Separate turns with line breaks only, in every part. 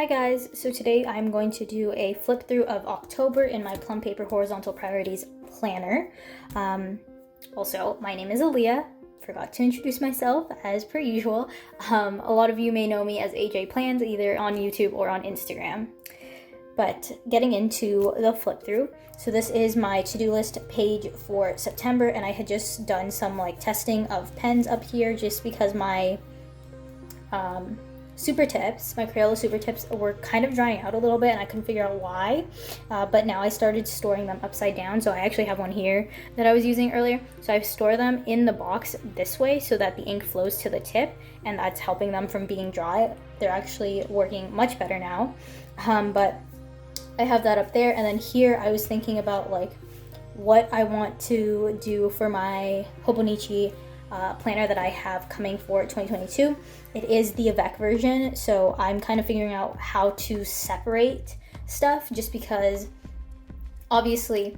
Hi guys, so today I'm going to do a flip through of October in my Plum Paper Horizontal Priorities Planner. Also, my name is Aaliyah. Forgot to introduce myself as per usual. A lot of you may know me as AJ Plans either on YouTube or on Instagram. But getting into the flip through, so this is my to-do list page for September, and I had just done some testing of pens up here just because my super tips, my Crayola super tips were kind of drying out a little bit and I couldn't figure out why, but now I started storing them upside down. So I actually have one here that I was using earlier, so I store them in the box this way so that the ink flows to the tip, and that's helping them from being dry. They're actually working much better now, but I have that up there. And then here I was thinking about what I want to do for my Hobonichi planner that I have coming for 2022. It is the Avec version, so I'm kind of figuring out how to separate stuff, just because obviously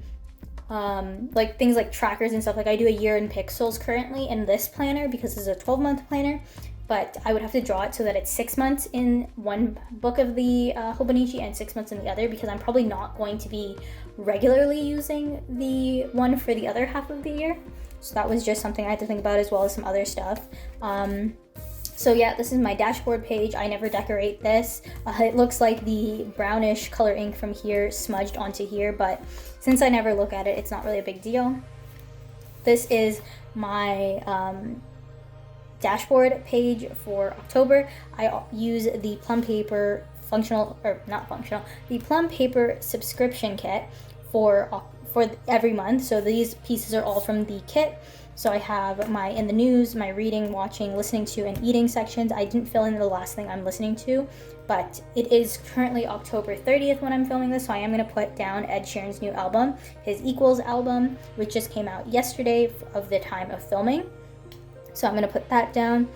things like trackers and stuff, I do a year in pixels currently in this planner because it's a 12-month planner, but I would have to draw it so that it's 6 months in one book of the Hobonichi and 6 months in the other, because I'm probably not going to be regularly using the one for the other half of the year. So that was just something I had to think about, as well as some other stuff. So yeah, this is my dashboard page. I never decorate this. It looks like the brownish color ink from here smudged onto here, but since I never look at it, it's not really a big deal. This is my dashboard page for October. I use the Plum Paper the Plum Paper subscription kit for every month. So these pieces are all from the kit. So I have my in the news, my reading, watching, listening to, and eating sections. I didn't fill in the last thing I'm listening to, but it is currently October 30th when I'm filming this, so I am going to put down Ed Sheeran's new album, his Equals album, which just came out yesterday of the time of filming. So I'm going to put that down.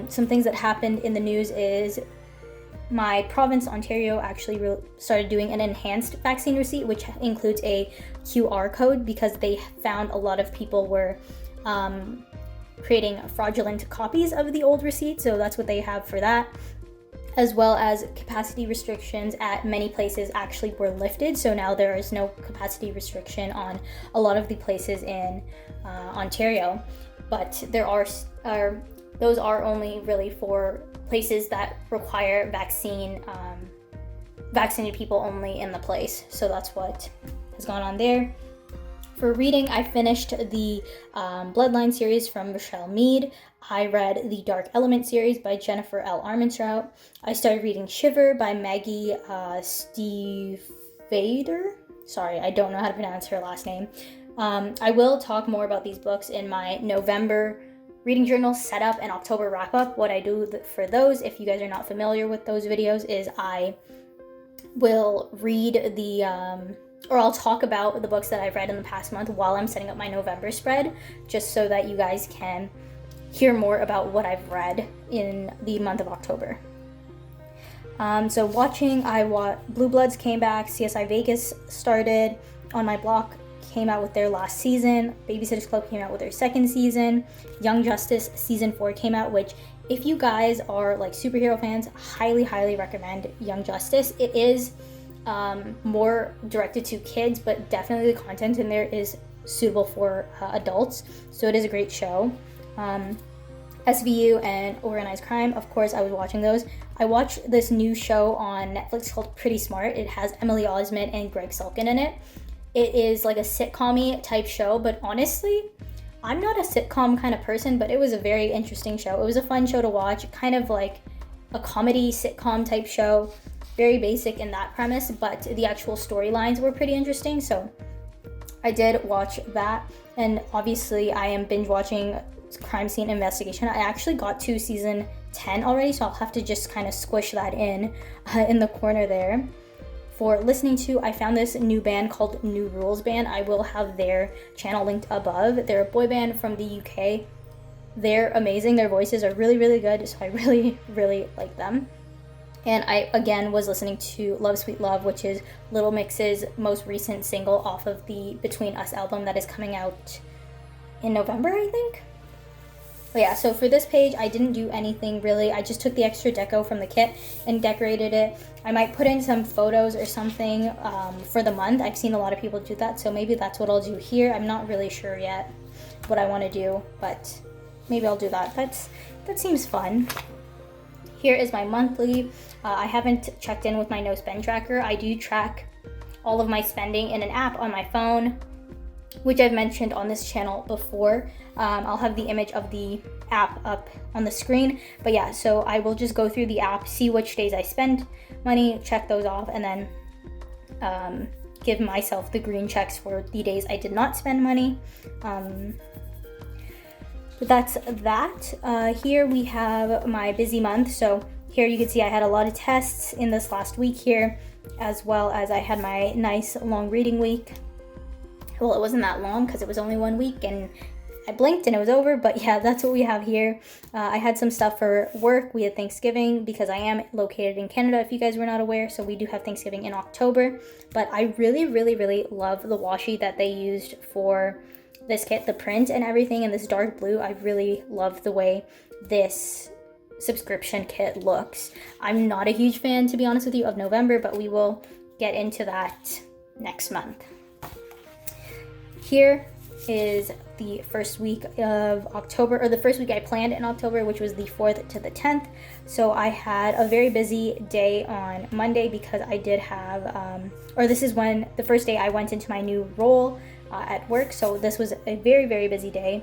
Some things that happened in the news is my province, Ontario, actually started doing an enhanced vaccine receipt, which includes a QR code, because they found a lot of people were creating fraudulent copies of the old receipt. So that's what they have for that, as well as capacity restrictions at many places actually were lifted. So now there is no capacity restriction on a lot of the places in Ontario, but there are those are only really for places that require vaccinated people only in the place. So that's what has gone on there. For reading, I finished the Bloodline series from Michelle Mead. I read the Dark Element series by Jennifer L. Armentrout. I started reading Shiver by Maggie Stiefvater. Sorry, I don't know how to pronounce her last name. I will talk more about these books in my November reading journal setup and October wrap up. What I do for those, if you guys are not familiar with those videos, is I will read or I'll talk about the books that I've read in the past month while I'm setting up my November spread, just so that you guys can hear more about what I've read in the month of October. So watching, Blue Bloods came back, CSI Vegas started on my block, came out with their last season. Babysitter's Club came out with their second season. Young Justice season 4 came out, which if you guys are superhero fans, highly recommend Young Justice. It is more directed to kids, but definitely the content in there is suitable for adults. So it is a great show. SVU and Organized Crime, of course, I was watching those. I watched this new show on Netflix called Pretty Smart. It has Emily Osment and Greg Sulkin in it. It is like a sitcom-y type show, but honestly, I'm not a sitcom kind of person, but it was a very interesting show. It was a fun show to watch, kind of like a comedy sitcom type show, very basic in that premise, but the actual storylines were pretty interesting, so I did watch that. And obviously, I am binge watching Crime Scene Investigation. I actually got to season 10 already, so I'll have to just kind of squish that in the corner there. For listening to, I found this new band called New Rules Band. I will have their channel linked above. They're a boy band from the UK. They're amazing. Their voices are really good, so I really like them. And I, again, was listening to Love Sweet Love, which is Little Mix's most recent single off of the Between Us album that is coming out in November, I think. But yeah, so for this page, I didn't do anything really. I just took the extra deco from the kit and decorated it. I might put in some photos or something for the month. I've seen a lot of people do that, so maybe that's what I'll do here. I'm not really sure yet what I want to do, but maybe I'll do that. That seems fun. Here is my monthly. I haven't checked in with my no spend tracker. I do track all of my spending in an app on my phone, which I've mentioned on this channel before. I'll have the image of the app up on the screen. But yeah, so I will just go through the app, see which days I spend money, check those off, and then give myself the green checks for the days I did not spend money. But that's that. Here we have my busy month. So here you can see I had a lot of tests in this last week here, as well as I had my nice long reading week. Well, it wasn't that long because it was only 1 week and I blinked and it was over, but yeah, that's what we have here. I had some stuff for work. We had Thanksgiving because I am located in Canada, if you guys were not aware, so we do have Thanksgiving in October. But I really, really, really love the washi that they used for this kit, the print and everything in this dark blue. I really love the way this subscription kit looks. I'm not a huge fan, to be honest with you, of November, but we will get into that next month. Here is the first week of October, or the first week I planned in October, which was the 4th to the 10th. So I had a very busy day on Monday because I did have, this is when the first day I went into my new role at work. So this was a very, very busy day.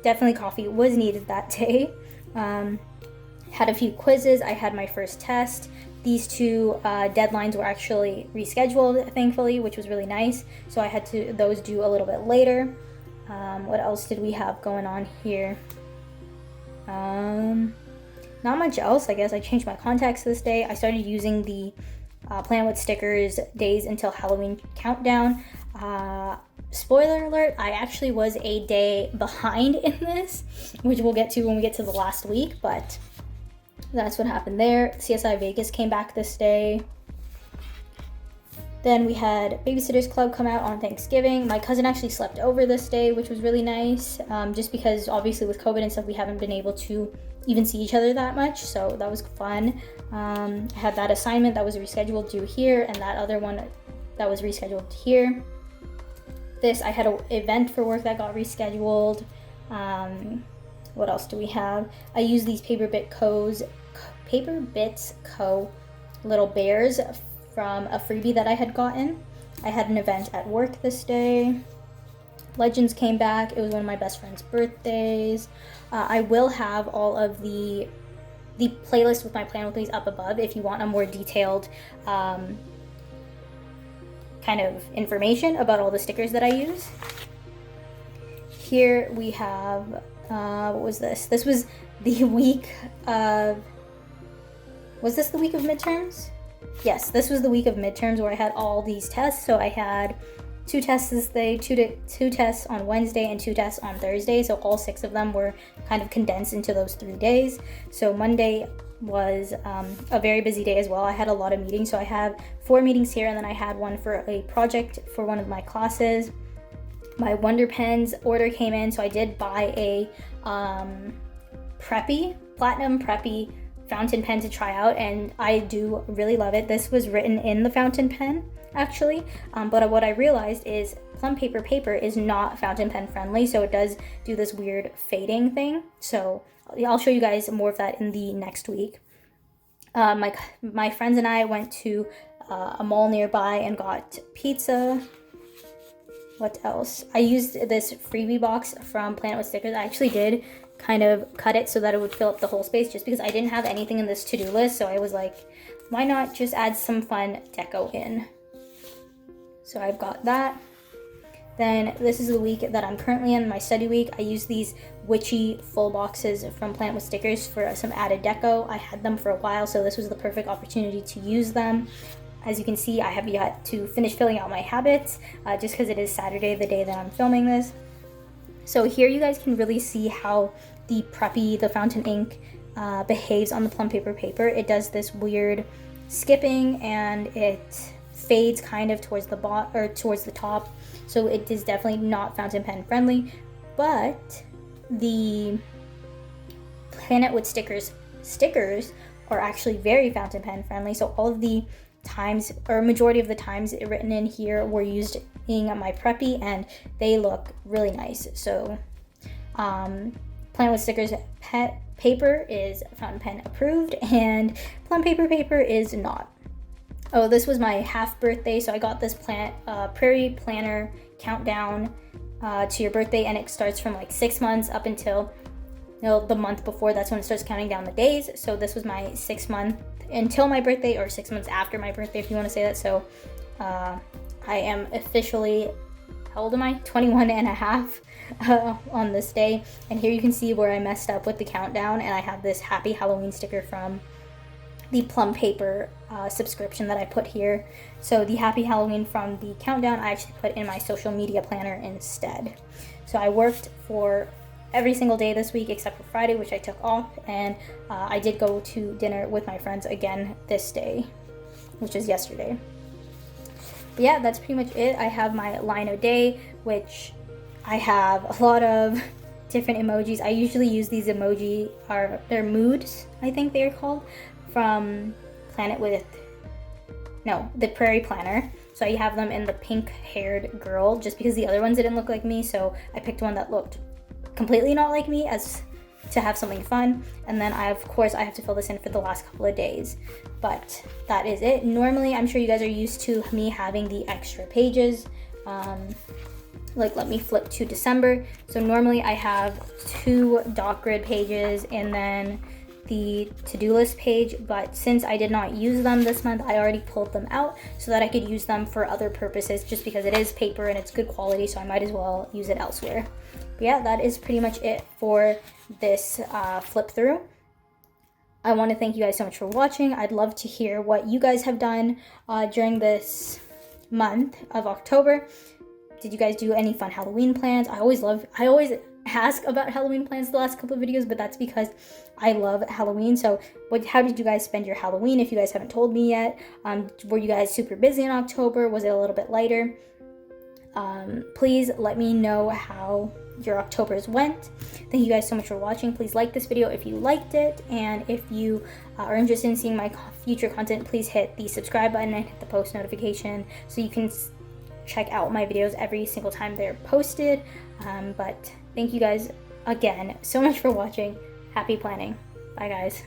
Definitely coffee was needed that day. Had a few quizzes. I had my first test. These two deadlines were actually rescheduled, thankfully, which was really nice. So I had those due a little bit later. What else did we have going on here? Not much else, I guess. I changed my contacts this day. I started using the Plan with Stickers days until Halloween countdown. Spoiler alert, I actually was a day behind in this, which we'll get to when we get to the last week, but that's what happened there. CSI Vegas came back this day. Then we had Babysitters Club come out on Thanksgiving. My cousin actually slept over this day, which was really nice, just because obviously with COVID and stuff, we haven't been able to even see each other that much, so that was fun. I had that assignment that was rescheduled due here, and that other one that was rescheduled here. I had an event for work that got rescheduled. What else do we have? I use these Paper Bits Co. little bears from a freebie that I had gotten. I had an event at work this day. Legends came back. It was one of my best friend's birthdays. I will have all of the playlist with my plan with these up above if you want a more detailed kind of information about all the stickers that I use. Here we have, what was this? This was the week of, was this the week of midterms? Yes, this was the week of midterms where I had all these tests. So I had 2 tests this day, two tests on Wednesday, and 2 tests on Thursday. So all 6 of them were kind of condensed into those 3 days. So Monday was a very busy day as well. I had a lot of meetings. So I have 4 meetings here, and then I had one for a project for one of my classes. My Wonder Pens order came in, so I did buy a platinum preppy fountain pen to try out, and I do really love it. This was written in the fountain pen actually, but what I realized is Plum paper is not fountain pen friendly, so it does do this weird fading thing. So I'll show you guys more of that in the next week. My friends and I went to a mall nearby and got pizza. What else? I used this freebie box from Planet with Stickers. I actually did kind of cut it so that it would fill up the whole space, just because I didn't have anything in this to-do list. So I was like, why not just add some fun deco in? So I've got that. Then this is the week that I'm currently in, my study week. I use these witchy full boxes from Planet with Stickers for some added deco. I had them for a while, so this was the perfect opportunity to use them. As you can see, I have yet to finish filling out my habits, just because it is Saturday, the day that I'm filming this. So here you guys can really see how the fountain ink, behaves on the Plum paper. It does this weird skipping, and it fades kind of towards the towards the top. So it is definitely not fountain pen friendly, but the Plan It with stickers are actually very fountain pen friendly. So all of the times, or majority of the times written in here, were used in my preppy, and they look really nice. So Plan It with Stickers paper is fountain pen approved, and Plum paper is not. Oh, this was my half birthday, so I got this Prairie Planner countdown to your birthday, and it starts from like 6 months up until the month before. That's when it starts counting down the days. So this was my 6 month until my birthday, or 6 months after my birthday, if you want to say that. So I am officially, how old am I? 21 and a half on this day. And here you can see where I messed up with the countdown, and I have this Happy Halloween sticker from the Plum paper subscription that I put here. So the Happy Halloween from the countdown I actually put in my social media planner instead. So I worked for every single day this week except for Friday, which I took off, and I did go to dinner with my friends again this day, which is yesterday. But yeah, that's pretty much it. I have my line of day, which I have a lot of different emojis. I usually use these emoji, they're moods, I think they're called, from the Prairie Planner. So I have them in the pink haired girl, just because the other ones didn't look like me, so I picked one that looked completely not like me, as to have something fun. And then I have to fill this in for the last couple of days, but that is it. Normally, I'm sure you guys are used to me having the extra pages. Like, let me flip to December. So normally I have 2 dot grid pages and then the to-do list page, but since I did not use them this month, I already pulled them out so that I could use them for other purposes, just because it is paper and it's good quality, so I might as well use it elsewhere. But yeah, that is pretty much it for this flip through. I want to thank you guys so much for watching. I'd love to hear what you guys have done during this month of October. Did you guys do any fun Halloween plans? I always ask about Halloween plans the last couple of videos, but that's because I love Halloween. So how did you guys spend your Halloween, if you guys haven't told me yet? Were you guys super busy in October? Was it a little bit lighter? Please let me know how your Octobers went. Thank you guys so much for watching. Please like this video if you liked it, and if you are interested in seeing my future content, please hit the subscribe button and hit the post notification so you can check out my videos every single time they're posted. But thank you guys again so much for watching. Happy planning. Bye guys.